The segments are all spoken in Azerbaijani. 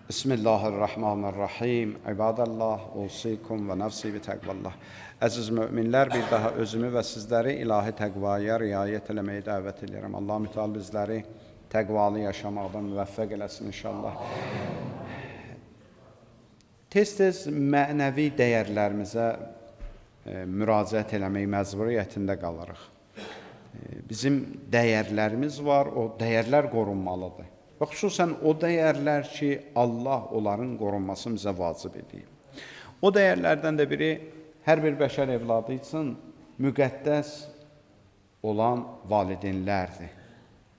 Bismillahirrahmanirrahim. İbadallah, usikum və nəfsi bi təqvallah. Əziz müminlər, bir daha özümü və sizləri ilahi təqvaya riayət eləməyə dəvət edirəm. Allah mütəal bizləri təqvalı yaşamaqdan müvəffəq eləsin inşallah. Tez-tez mənəvi dəyərlərimizə müraciət eləmək məcburiyyətində qalırıq. Bizim dəyərlərimiz var, o dəyərlər qorunmalıdır. Və xüsusən o dəyərlər ki, Allah onların qorunması bizə vacib edir. O dəyərlərdən də biri, hər bir bəşər evladı üçün müqəddəs olan valideynlərdir.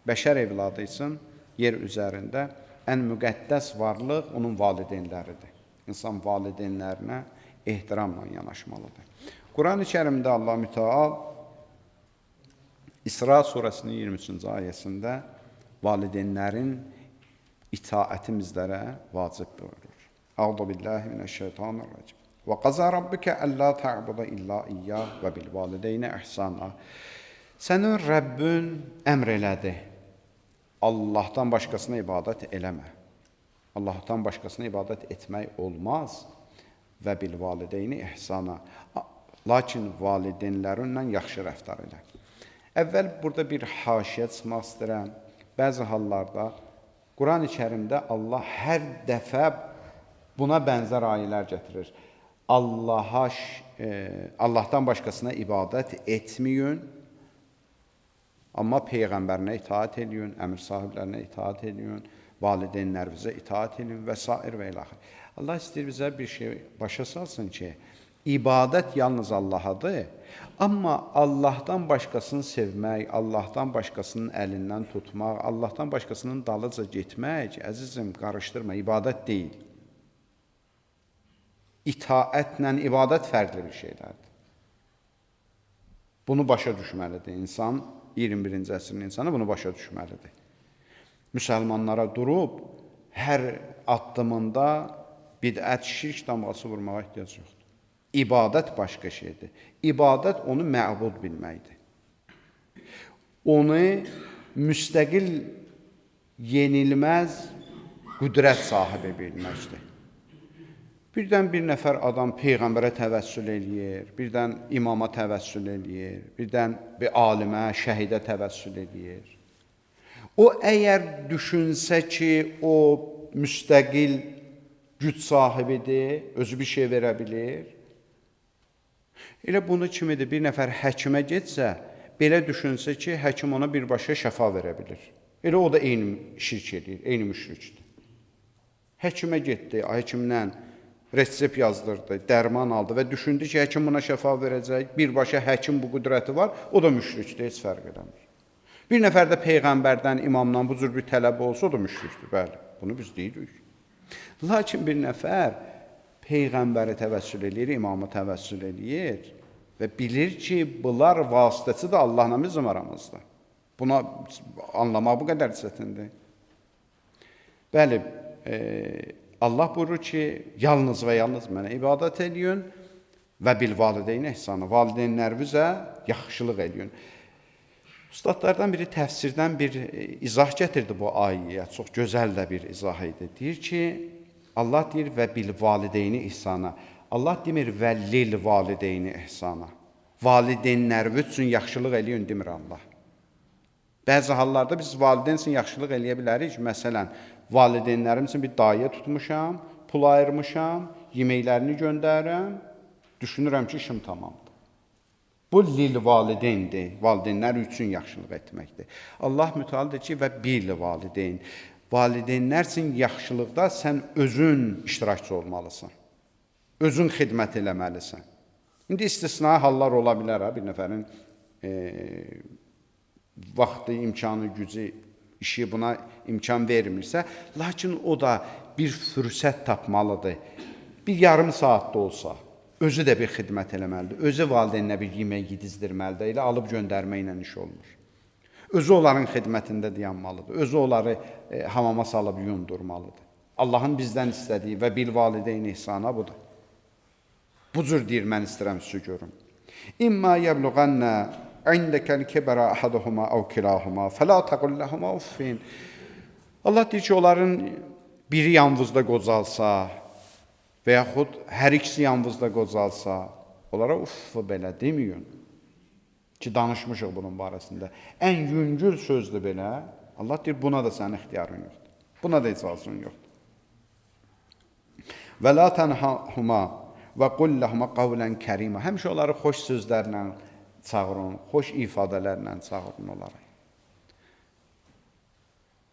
Bəşər evladı üçün yer üzərində ən müqəddəs varlıq onun valideynləridir. İnsan valideynlərinə ehtiramla yanaşmalıdır. Quran-ı Kərimdə Allah Müteal İsra surəsinin 23-cü ayəsində valideynlərin itaəti bizlərə vacib buyurur. Əuzu billahi mineşşeytanirracim. Və qaza rabbike əllə ta'budu illə iyyah və bil valideynə ihsana. Sənin Rəbbin əmr elədi. Allahdan başqasına ibadət eləmə. Allahdan başqasına ibadət etmək olmaz. Və bil valideyni ihsana. Lakin valideynlərinlə yaxşı rəftar elə. Əvvəl burada bir haşiyə çıxmaq istəyirəm. Bəzi hallarda Quran-ı Kərimdə Allah hər dəfə buna bənzər ayələr gətirir. Allahdan başqasına ibadət etməyin, amma Peyğəmbərinə itaat edin, əmr sahiblərinə itaat edin, valideynlərinizə itaat edin və s. və ilaxır. Allah istəyir bizə bir şey başa salsın ki, ibadət yalnız Allahadır, amma Allahdan başqasını sevmək, Allahdan başqasının əlindən tutmaq, Allahdan başqasının dalıca getmək, əzizim, qarışdırma, ibadət deyil. İtaətlə ibadət fərqli bir şeylərdir. Bunu başa düşməlidir insan, 21-ci əsrin insanı bunu başa düşməlidir. Müsəlmanlara durub, hər addımında bidət, şirk damğası vurmağa ehtiyac yoxdur. İbadət başqa şeydir. İbadət onu məbud bilməkdir. Onu müstəqil, yenilməz qüdrət sahibi bilməkdir. Birdən bir nəfər adam Peyğəmbərə təvəssül eləyir, birdən imama təvəssül eləyir, birdən bir alimə, şəhidə təvəssül eləyir. O əgər düşünsə ki, o müstəqil güc sahibidir, özü bir şey verə bilir, elə bunu kimidir, bir nəfər həkimə getsə, belə düşünsə ki, həkim ona birbaşa şəfa verə bilir. Elə o da eyni şirk edir, eyni müşrikdir. Həkimə getdi, həkimdən resept yazdırdı, dərman aldı və düşündü ki, həkim buna şəfa verəcək, birbaşa həkim bu qüdrəti var, o da müşrikdir, heç fərq edəmir. Bir nəfər də Peyğəmbərdən, imamdan bu cür bir tələb olsa, o da müşrikdir, bəli, bunu biz deyirik. Lakin bir nəfər Peyğəmbərə təvəssül eləyir, imama təvəssül eləyir və bilir ki, bunlar vasitəçi də Allahla bizim aramızda. Buna anlamaq bu qədər çətindir. Bəli, Allah buyurur ki, yalnız və yalnız mənə ibadət edin və bil valideynə ihsana, valideynlərinizə yaxşılıq edin. Ustadlardan biri təfsirdən bir izah gətirdi bu ayəyə, çox gözəl də bir izah idi. Deyir ki, Allah deyir və bil valideyni ihsana. Allah demir və lil valideyni ihsana. Valideynləriniz üçün yaxşılıq eləyin demir Allah. Bəzi hallarda biz valideyn üçün yaxşılıq eləyə bilərik. Məsələn, valideynlərim üçün bir dayə tutmuşam, pul ayırmışam, yeməklərini göndərirəm, düşünürəm ki, işim tamamdır. Bu lil valideyndir, valideynlər üçün yaxşılıq etməkdir. Allah mütealdır ki, və bil valideyn. Valideynlər üçün yaxşılıqda sən özün iştirakçı olmalısan. Özün xidmət eləməlisən. İndi istisna hallar ola bilər, bir nəfərin vaxtı, imkanı, gücü, işi buna imkan vermirsə, lakin o da bir fürsət tapmalıdır. Bir yarım saatda olsa, özü də bir xidmət eləməlidir. Özü valideyninə bir yemək yedizdirməlidir. Elə alıb göndərməklə iş olmur. Özü onların xidmətində dayanmalıdır. Özü onları hamama salıb yundurmalıdır. Allahın bizdən istədiyi və bil valideyni ihsana budur. Bu cür deyir, mən istəyirəm sizi görüm. İmmə yəbluğənnə indəkəl kibərə əhaduhuma əv kilahuma fəla təqul ləhuma uffin. Allah deyir ki, onların biri yanvızda qocalsa və yaxud hər ikisi yanvızda qocalsa, onlara belə deməyin ki, danışmışıq bunun barəsində. Ən yüngül sözdür belə. Allah deyir, buna da sənin ixtiyarın yoxdur. Buna da icazın yoxdur. Və la tənhahuma və qul lahuma qavlən kərima. Həmişə onları xoş sözlərlə çağırın, xoş ifadələrlə çağırın onlara.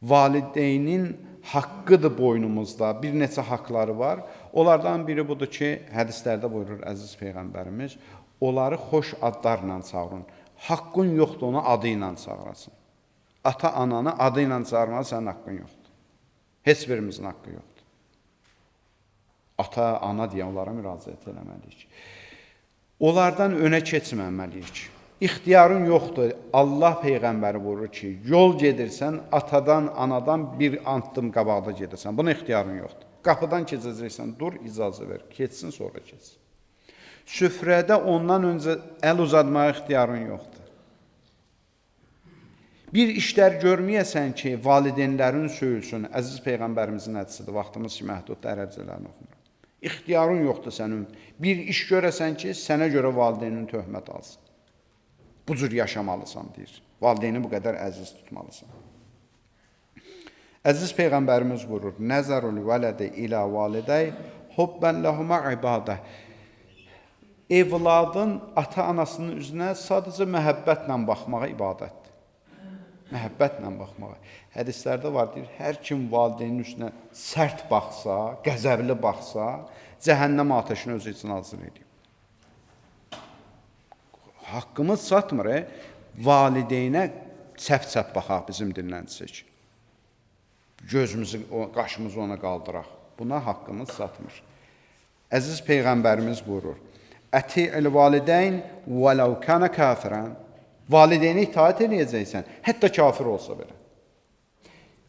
Valideynin haqqıdır boynumuzda, bir neçə haqları var. Onlardan biri budur ki, hədislərdə buyurur əziz Peyğəmbərimiz, onları xoş adlarla çağırın. Haqqın yoxdur, onu adı ilə çağırasın. Ata-ananı adı ilə çağırmalı, sənin haqqın yoxdur. Heç birimizin haqqı yoxdur. Ata-ana deyə onlara müraciət eləməliyik. Onlardan önə keçməməliyik. İxtiyarın yoxdur. Allah Peyğəmbəri buyurur ki, yol gedirsən, atadan, anadan bir addım qabaqda gedirsən. Buna ixtiyarın yoxdur. Qapıdan keçəcəksən, dur, icazə ver, keçsin, sonra keçsin. Süfrədə ondan öncə əl uzatmağa ixtiyarın yoxdur. Bir işlər görməyəsən ki, valideynlərin söyülsün. Əziz Peyğəmbərimizin hədisidir, vaxtımız ki, məhdudda ərəbcələrini oxumuram. İxtiyarın yoxdur sənin. Bir iş görəsən ki, sənə görə valideynin töhmət alsın. Bu cür yaşamalısan, deyir. Valideyni bu qədər əziz tutmalısan. Əziz Peyğəmbərimiz buyurur, nəzərul vələdi ilə validəy, hubbən ləhumə ibadə. Evladın ata-anasının üzünə sadəcə məhəbbətlə baxmağa ibadətdir. Məhəbbətlə baxmağa. Hədislərdə var, deyir, hər kim valideynin üstünə sərt baxsa, qəzəbli baxsa, cəhənnəm ateşini özü üçün hazır edir. Haqqımız çatmır, valideynə çəp-çəp baxaq bizim dinlənçisik. Gözümüzü, qaşımızı ona qaldıraq. Buna haqqımız çatmır. Əziz Peyğəmbərimiz buyurur, əti'il valideyn vələv kənə kafirən. Valideynə itaat eləyəcəksən, hətta kafir olsa belə.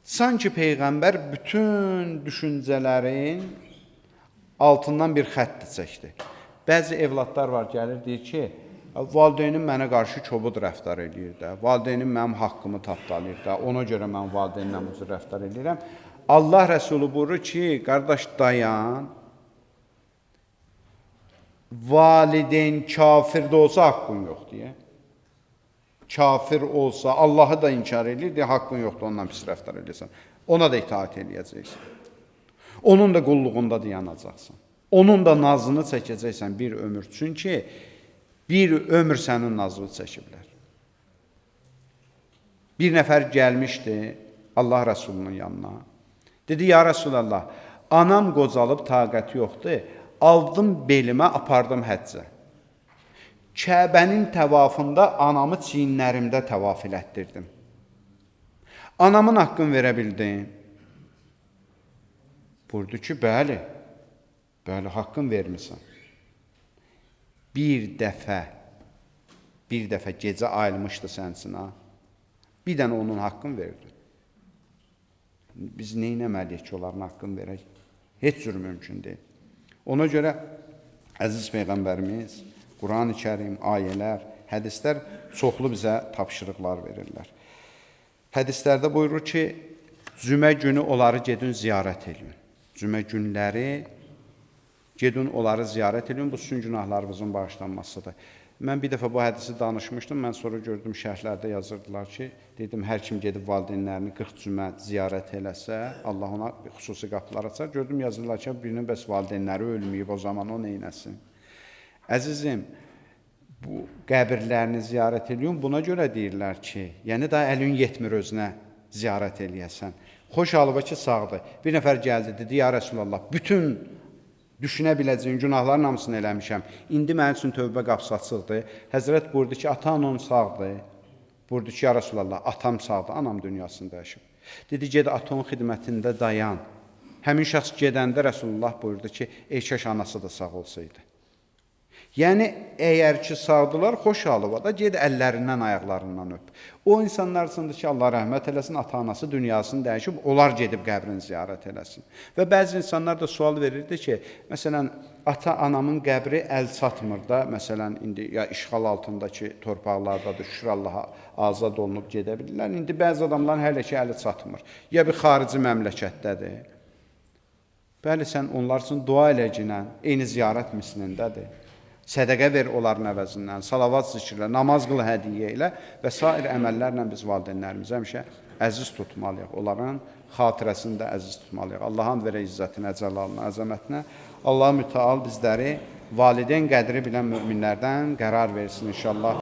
Sanki Peyğəmbər bütün düşüncələrin altından bir xətt çəkdi. Bəzi evladlar var, gəlir, deyir ki, valideynim mənə qarşı kobud rəftar edir də, valideynim mənim haqqımı tapdalayır da, ona görə mən valideynlə bu cür rəftar edirəm. Allah Rəsulü buyurur ki, qardaş dayan, valideyn kafir də olsa haqqın yox deyə. Kafir olsa, Allahı da inkar edir, deyə haqqın yoxdur, ondan pis rəftar edirsən. Ona da itaat eləyəcəksən. Onun da qulluğunda dayanacaqsan. Onun da nazını çəkəcəksən bir ömür. Çünki bir ömür sənin nazını çəkiblər. Bir nəfər gəlmişdi Allah Rəsulunun yanına. Dedi, ya Rəsulallah, anam qocalıb taqəti yoxdur, aldım belimə, apardım həccə. Kəbənin təvafında anamı çiyinlərimdə təvaf elətdirdim. Anamın haqqını verə bildim. Buyurdu ki, bəli, haqqını vermirsən. Bir dəfə gecə ayılmışdı sənsinə, bir dənə onun haqqını verdi. Biz neynəməliyik ki, onların haqqını verək? Heç cür mümkün deyil. Ona görə, əziz Peyğəmbərimiz, Quran-ı Kərim, ayələr, hədislər çoxlu bizə tapşırıqlar verirlər. Hədislərdə buyurur ki, cümə günü onları gedin ziyarət edin. Cümə günləri gedin onları ziyarət edin, bu sizin günahlarınızın bağışlanmasıdır. Mən bir dəfə bu hədisi danışmışdım, mən sonra gördüm şərhlərdə yazırdılar ki, dedim, hər kim gedib valideynlərini 40 cümə ziyarət eləsə, Allah ona xüsusi qapılar açar. Gördüm yazırlar ki, birinin bəs valideynləri ölməyib, o zaman o neynəsin? Əzizim, bu qəbirlərini ziyarət edin, buna görə deyirlər ki, yəni daha əlin yetmir özünə ziyarət eləyəsən. Xoş alıba ki, sağdır. Bir nəfər gəldi, dedi, ya Rəsulallah, bütün düşünə biləcəyin günahların hamısını eləmişəm. İndi mənim üçün tövbə qapısı açıqdır. Həzrət buyurdu ki, ata-anan sağdır. Buyurdu ki, ya Rasulallah, atam sağdır, anam dünyasında yaşır. Dedi, ged atanın xidmətində dayan. Həmin şəxs gedəndə Rasulullah buyurdu ki, kaş anası da sağ olsaydı. Yəni, əgər ki, sağdılar, xoş alıba da ged əllərindən, ayaqlarından öp. O insanlar içindir ki, Allah rəhmət eləsin, ata-anası dünyasını dəyişib, onlar gedib qəbrini ziyarət eləsin. Və bəzi insanlar da sual verirdi ki, məsələn, ata-anamın qəbri əl çatmır da, məsələn, indi ya işğal altındakı torpaqlardadır, şükür Allaha azad olunub gedə bilirlər. İndi bəzi adamların hələ ki, əli çatmır. Ya bir xarici məmləkətdədir, Bəli, sən onlar üçün dua eləcinən, eyni ziyarət mislindədir. Sədəqə ver onların əvəzindən, salavat zikirlə, namaz qıl hədiyyə ilə və sair əməllərlə biz valideynlərimizi həmişə əziz tutmalıyıq. Onların xatirəsini də əziz tutmalıyıq. Allahın verə izzətinə, cəlalına, əzəmətinə. Allah mütəal bizləri valideyn qədri bilən möminlərdən qərar versin inşallah.